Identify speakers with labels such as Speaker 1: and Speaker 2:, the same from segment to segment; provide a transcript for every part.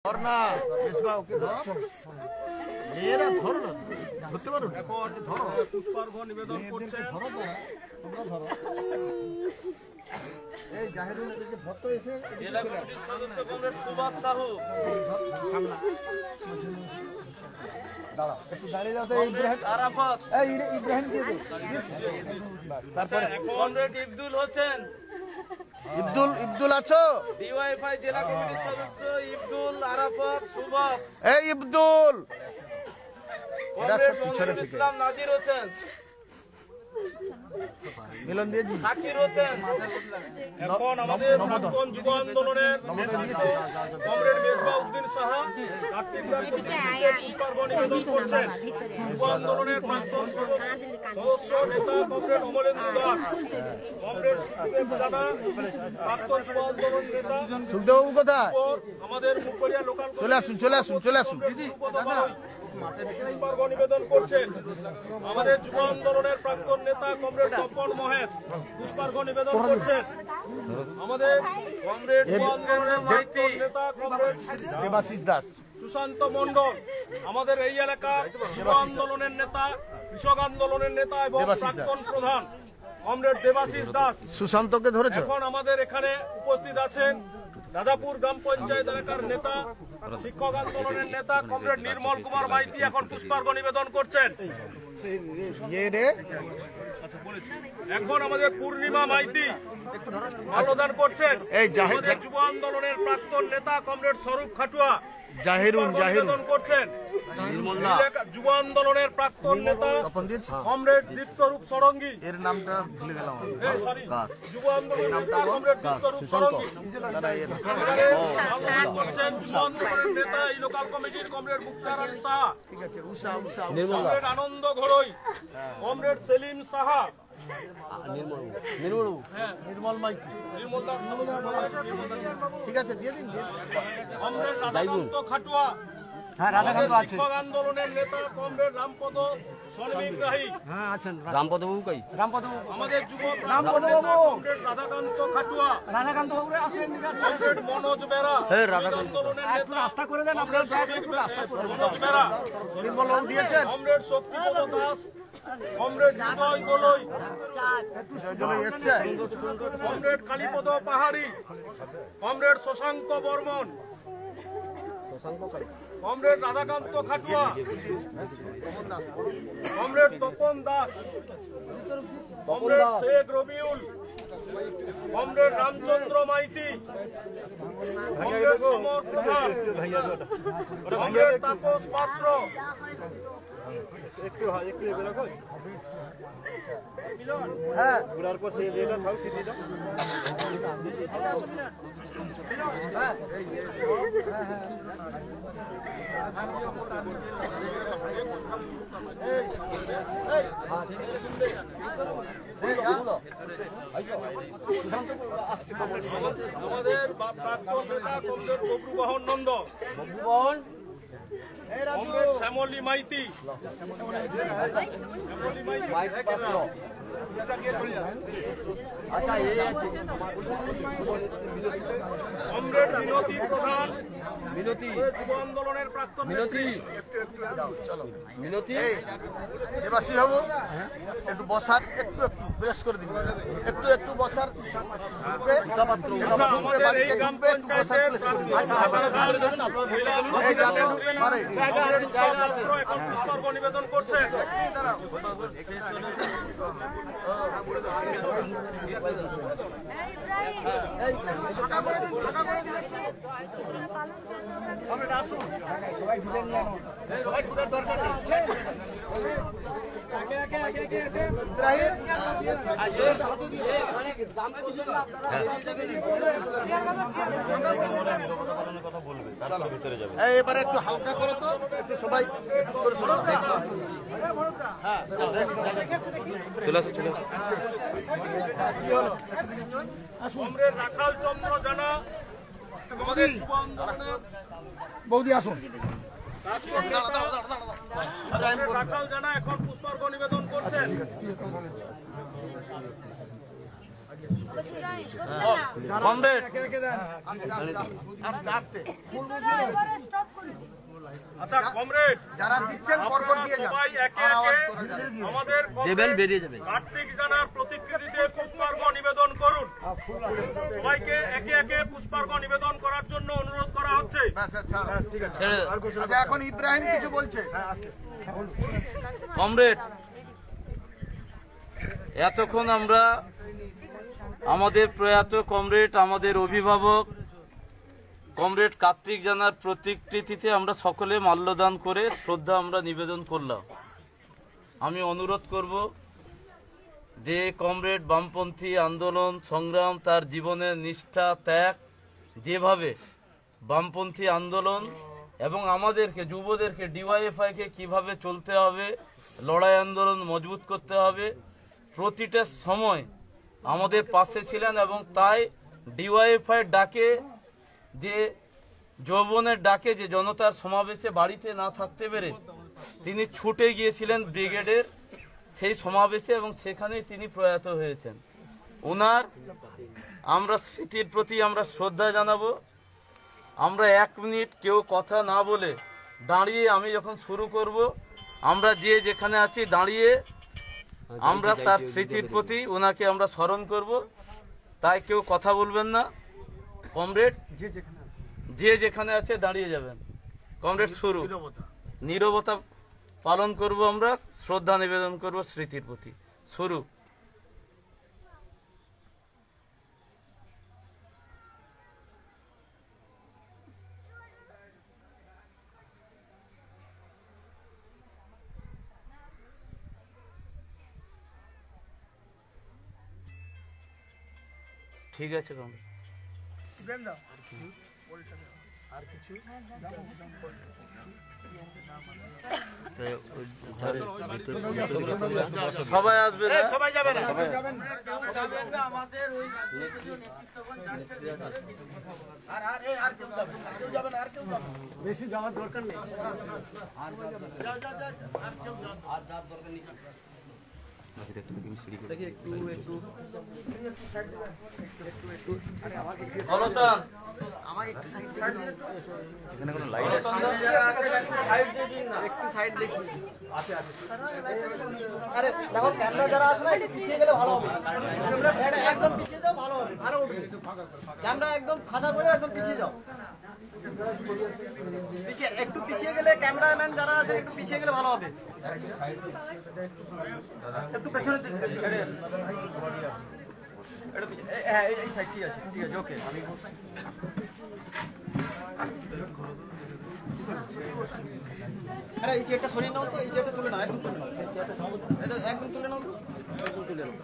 Speaker 1: ধরনা বেশবা ওকে ধর এরা ধর না ধরতে পারো এখন ধরো পুষ্পার্ঘ নিবেদন করছেন ধরো তোমরা ধরো এই জাহিরুল এদিকে ধরতে এসে জেলা কমিটির সদস্য কমরেড সুভাষ সাহু সামনে দাঁড়াও একটু দাঁড়িয়ে যাও তো ইব্রাহিম আরাফাত এই ইব্রাহিম কে দে তারপর কমরেড ইবদুল হোসেন ইবদুল আছো ডিওয়াইফাই জেলা কমিটির সদস্য ইবদুল আরাফাত সুভাষ এই ইবদুল এরা সব পিছনে থেকে ইসলাম নাজির হোসেন মিলন দিয়েছি সাকির হোসেন এখন আমাদের প্রাক্তন যুব আন্দোলনের কমরেড মেজবাউদ্দিন সাহা কার্তিকদার পুষ্পার্ঘ নিবেদন করছেন যুব আন্দোলনের প্রাক্তন সদস্য নেতা কমরেড অমলেন্দু দাস কমরেড সুখদেব জানা প্রাক্তন যুব আন্দোলন নেতা সুখদেববাবু কোথায় আমাদের মুখবরিয়া লোকাল চলে আসুন পুষ্পার্ঘ নিবেদন করছেন আমাদের যুব আন্দোলনের প্রাক্তন নেতা কমরেড তপন মহেশ পুষ্পার্ঘ নিবেদন করছেন আমাদের কমরেড যুব আন্দোলনের প্রাক্তন নেতা কমরেড দেবাশিস দাস সুশান্ত মণ্ডল আমাদের এই এলাকার যুব আন্দোলনের নেতা কৃষক আন্দোলনের নেতা এবং প্রাক্তন প্রধান কমরেড দেবাশিস দাস সুশান্তকে ধরেছে এখন আমাদের এখানে উপস্থিত আছেন রাজাপুর গ্রাম পঞ্চায়েত এলাকার নেতা শিক্ষক আন্দোলনের নেতা কমরেড নির্মল কুমার মাইতি এখন পুষ্পার্ঘ নিবেদন করছেন এখন আমাদের পূর্ণিমা মাইতি মাল্যদান করছেন আমাদের যুব আন্দোলনের প্রাক্তন নেতা কমরেড স্বরূপ খাটুয়া নিবেদন করছেন যুব আন্দোলনের প্রাক্তন নেতা কমরেড দীপ্তরূপ ষড়ঙ্গী এর নামটা ভুলে গেলাম যুব আন্দোলনের নেতা কমরেড দীপ্তরূপ ষড়ঙ্গী করছেন যুব আন্দোলনের নেতা এই লোকাল কমিটির কমরেড মুক্তার আলী সাহা কমরেড আনন্দ ঘোড়ই কমরেড সেলিম সাহা নির্মল মাইতি ঠিক আছে দিয়ে দিন কমরেড রাধাকান্ত খাটুয়া শিক্ষক আন্দোলনের নেতা কমরেড রামপদ সনবিগ্রাহী রামপদ বাবু কই আমাদের যুব কমরেড রাধাকান্ত খাটুয়া কমরেড মনোজ বেরা আন্দোলনের নেতা রাস্তা করে দেন আপনারা মনোজ বেরা নির্মল বাবু দিয়েছেন comrade Shaktipada Das comrade Hriday Goloi comrade Kalipada Pahari comrade Shashanka Barman comrade Radhakanta Khatua comrade Tapan Das comrade Sheikh Rabiul comrade Ramchandra Maity comrade Samar Pradhan comrade Tapas পাত্র হ্যাঁ ঘুরার পর সেই যেটা থাক সিটিটা আমাদের প্রাক্তন নেতা comrade Babrubahan Nanda comrade Shyamali Maity comrade Minati Pradhan যুব আন্দোলনের প্রাক্তন মিনতি দেবাশিস বাবু একটু বসার একটু বেশ করে দিন একটু বসার পুষ্পার্ঘ নিবেদন করছেন এবারে একটু হালকা করো তো একটু সবাই চলে আসো কমরেড রাখাল চন্দ্র জানা আমাদের যুব আন্দোলনের বৌদি আসুন রাখাল জানা এখন পুষ্পার্ঘ নিবেদন করছেন কমরেড আচ্ছা কমরেড
Speaker 2: যারা দিচ্ছেন পরপর দিয়ে যান,
Speaker 1: সবাই একে একে আমাদের বেরিয়ে যাবে কার্তিক জানার প্রতিকৃতিতে পুষ্পার্ঘ্য নিবেদন করুন। সবাইকে একে একে পুষ্পার্ঘ্য নিবেদন করার জন্য অনুরোধ করা হচ্ছে।
Speaker 2: ঠিক আছে। আচ্ছা এখন ইব্রাহিম কিছু বলছে।
Speaker 3: কমরেড, এতক্ষণ আমরা আমাদের প্রয়াত কমরেড, আমাদের অভিভাবক কমরেড কার্তিক জানার প্রতিকৃতিতে আমরা সকলে মাল্যদান করে শ্রদ্ধা আমরা নিবেদন করলাম। আমি অনুরোধ করব যে কমরেড বামপন্থী আন্দোলন সংগ্রাম, তার জীবনের নিষ্ঠা ত্যাগ, যেভাবে বামপন্থী আন্দোলন এবং আমাদেরকে যুবদেরকে ডিওয়াইএফআইকে কিভাবে চলতে হবে, লড়াই আন্দোলন মজবুত করতে হবে, প্রতিটা সময় আমাদের পাশে ছিলেন। এবং তাই ডিওয়াইএফআই ডাকে, যে যৌবনের ডাকে, যে জনতার সমাবেশে বাড়িতে না থাকতে পেরে তিনি ছুটে গিয়েছিলেন ব্রিগেডের সেই সমাবেশে এবং সেখানেই তিনি প্রয়াত হয়েছেন। ওনার আমরা স্মৃতির প্রতি আমরা শ্রদ্ধা জানাবো। আমরা 1 মিনিট কেউ কথা না বলে দাঁড়িয়ে, আমি যখন শুরু করব, আমরা যে যেখানে আছি দাঁড়িয়ে আমরা তার স্মৃতির প্রতি ওনাকে আমরা স্মরণ করব। তাই কেউ কথা বলবেন না। কমরেড যে যেখানে আছে দাঁড়িয়ে যাবেন। কমরেড শুরু। নীরবতা পালন করব, আমরা শ্রদ্ধা নিবেদন করব স্মৃতির প্রতি। শুরু। ঠিক আছে কমরেড। সবাই আসবে না?
Speaker 2: সবাই যাবে না? বেশি যাওয়ার দরকার নেই। আরে দেখো ক্যামেরা যারা আছে না, একটু পিছিয়ে গেলে ভালো হবে। একদম পিছিয়ে যাও, ভালো হবে। আরো ক্যামেরা একদম ফাঁকা করে একদম পিছিয়ে যাও। পিছিয়ে একটু পিছিয়ে গেলে, ক্যামেরাম্যান যারা আছে একটু পিছিয়ে গেলে ভালো হবে। একটু পেছনে হ্যাঁ, এই সাইড ঠিক আছে, ঠিক আছে, ওকে। আমি আরে এই চেয়ারটা সরিয়ে নাও তো, এই চেয়ারটা তুলে নাও, একদম তুলে নাও, এটা একদম তুলে নাও তো, একদম তুলে নাও।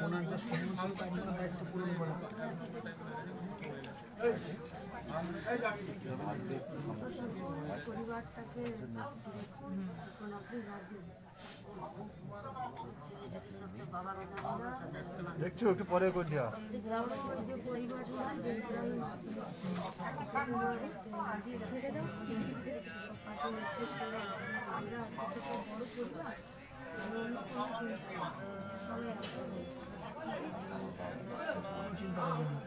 Speaker 4: ওনার যে সমস্যা তার দায়িত্ব পূরণ করা।
Speaker 5: দেখছো একটু পরে করে দেওয়া
Speaker 4: চিন্তা করবেন না,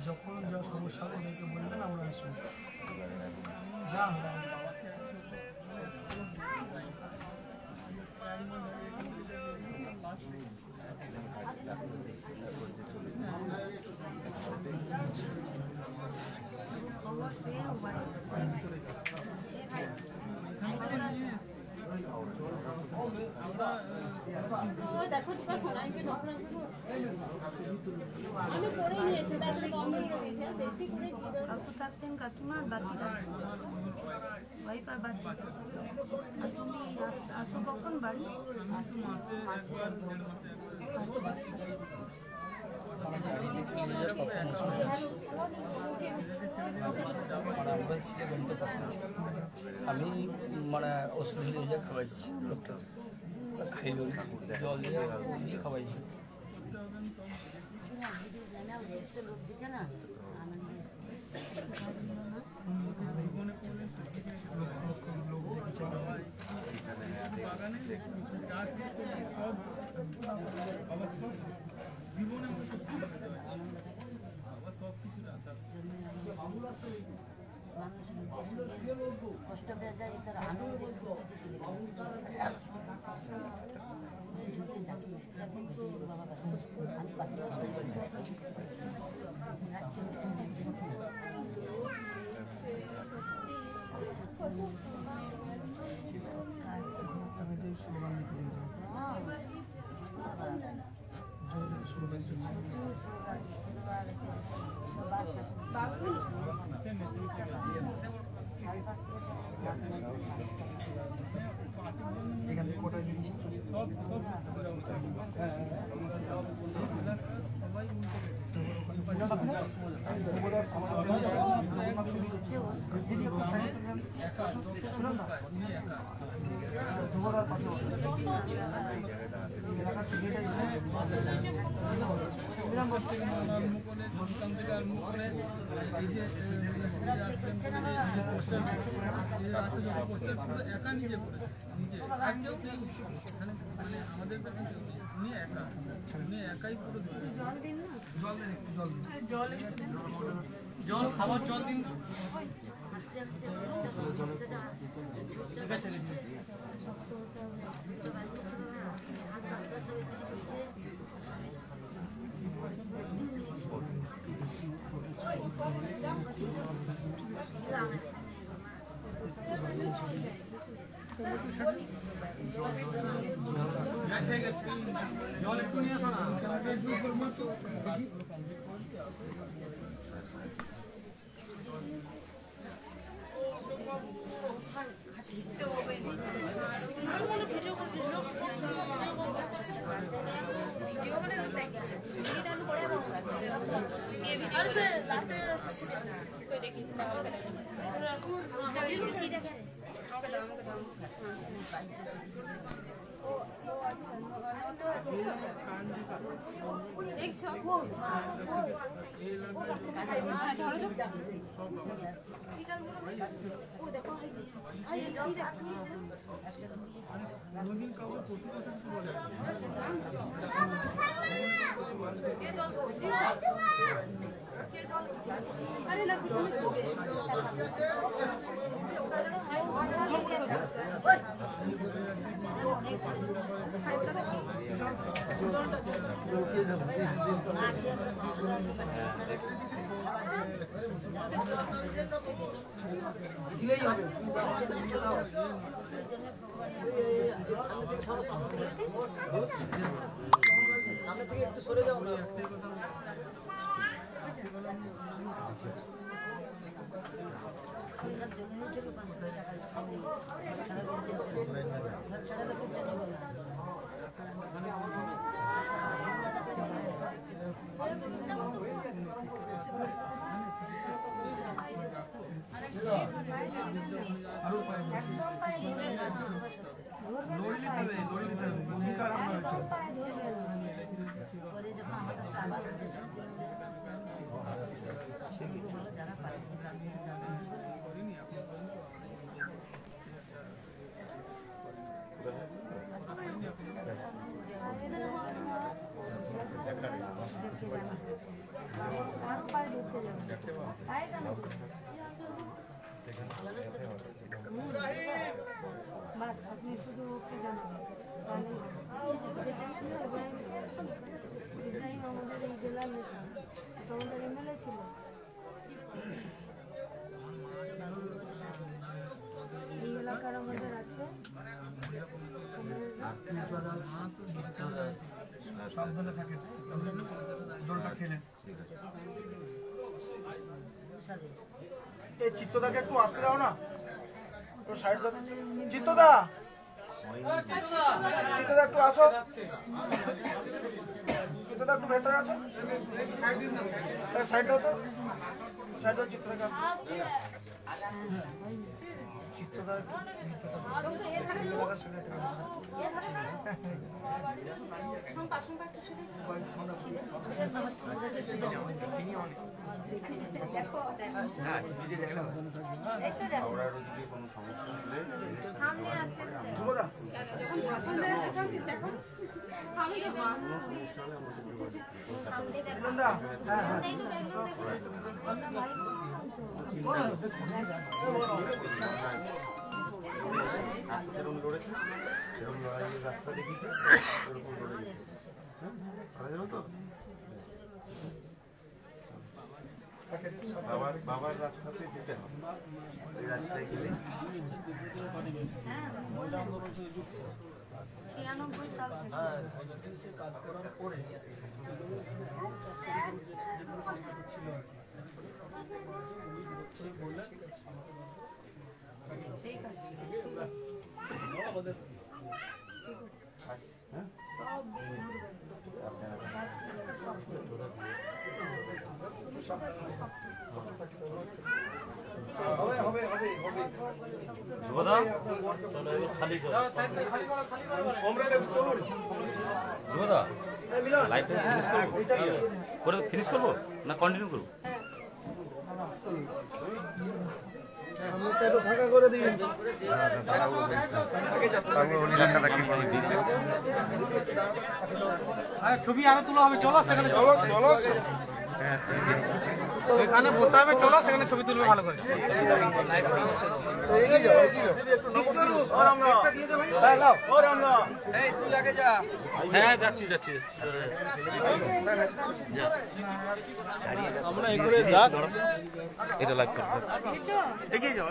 Speaker 4: যখন যা সমস্যা ওদেরকে বলবেন আমরা আসবো যা
Speaker 6: থাকতেন কাকিমা আর বাচ্চাটা ওয়াইফ আর বাচ্চা। তুমি আসো কখন বাড়ি?
Speaker 7: আমি মানে ওষুধ নিয়ে খাওয়াইছি, ডক্টর খাইল জল দিয়ে খাওয়াইছি।
Speaker 6: কষ্ট হয়ে যায় তার আনন্দের
Speaker 4: এখানে কোটায় জিনিস
Speaker 8: আমাদের কাছে উনি একা, উনি একাই পুরো
Speaker 6: জল দিন না,
Speaker 8: জল খাবার জল দিন। জল একটু নিয়ে আসো না।
Speaker 2: সামনে থেকে একটু সরে যাও না।
Speaker 6: জন্য বাস আপনি শুধু ওকে জানাবেন ইব্রাহিম আমাদের এই জেলার নেতা আমাদের এমএলএ ছিল এই এলাকার আমাদের আছে
Speaker 5: সাবধানে থাকে জলটা খেলে
Speaker 2: এই চিত্তদাকে একটু আসতে দাও না একটু সাইড দাও চিত্তদা চিত্তদা একটু আসো চিত্তদা একটু ভেতরে আসো সাইড দাও তো সাইড দাও চিত্তদাকে চিত্তদা
Speaker 5: যেরকম লড়েছে সেরকম লড়াইয়ের রাস্তা দেখিয়েছে ওরকম লড়ে গেছে জানো তো বাবার রাস্তাতে যেতে হবে ওই রাস্তায় গেলে
Speaker 6: 96 সাল থেকে
Speaker 4: কাজ করার পরে
Speaker 3: ফিনিশ করবো না কন্টিনিউ করবো
Speaker 2: ফাঁকা করে দিন
Speaker 7: ছবি আরো তোলা হবে চলো সেখানে চলো এখানে বসাবে চলো সেখানে ছবি তুলবে ভালো করে হ্যাঁ যাচ্ছি
Speaker 1: আমরা এই করে যাক
Speaker 3: এটা লাইভ করবো
Speaker 2: এগিয়ে যাও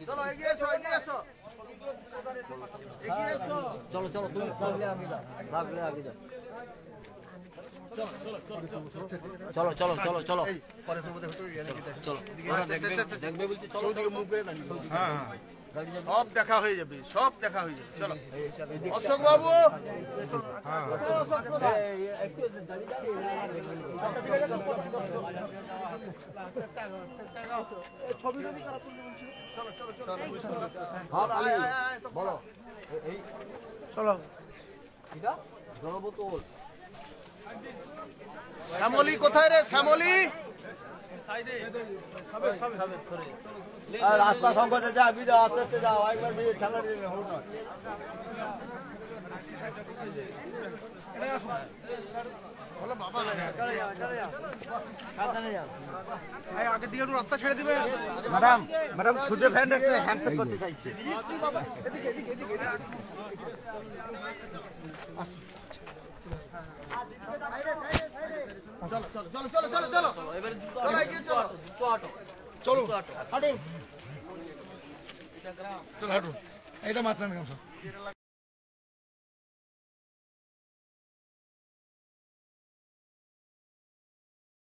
Speaker 2: চলো এগিয়ে এসো
Speaker 7: চলো তুমি ভাগলে আগে যাও চলো দেখবে বলছি চলো
Speaker 2: মুখ করে দাঁড়িয়ে সব দেখা হয়ে যাবে চলো অশোক বাবু ছবি
Speaker 7: বলো
Speaker 2: চলো
Speaker 7: জলবোতল
Speaker 2: শ্যামলী কোথায় রে শ্যামলী
Speaker 5: রাস্তা সংকটে যা বিদা আস্তে আস্তে যাও একবার ঠান্ডা দিয়ে হলো না
Speaker 2: আগে দিকে একটু রাস্তা ছেড়ে দিবে
Speaker 5: ম্যাডাম খুদে ফ্যান একটা হ্যান্ডশেক করতে চাইছে
Speaker 2: চলো হাঁটুন এটা মাত্রা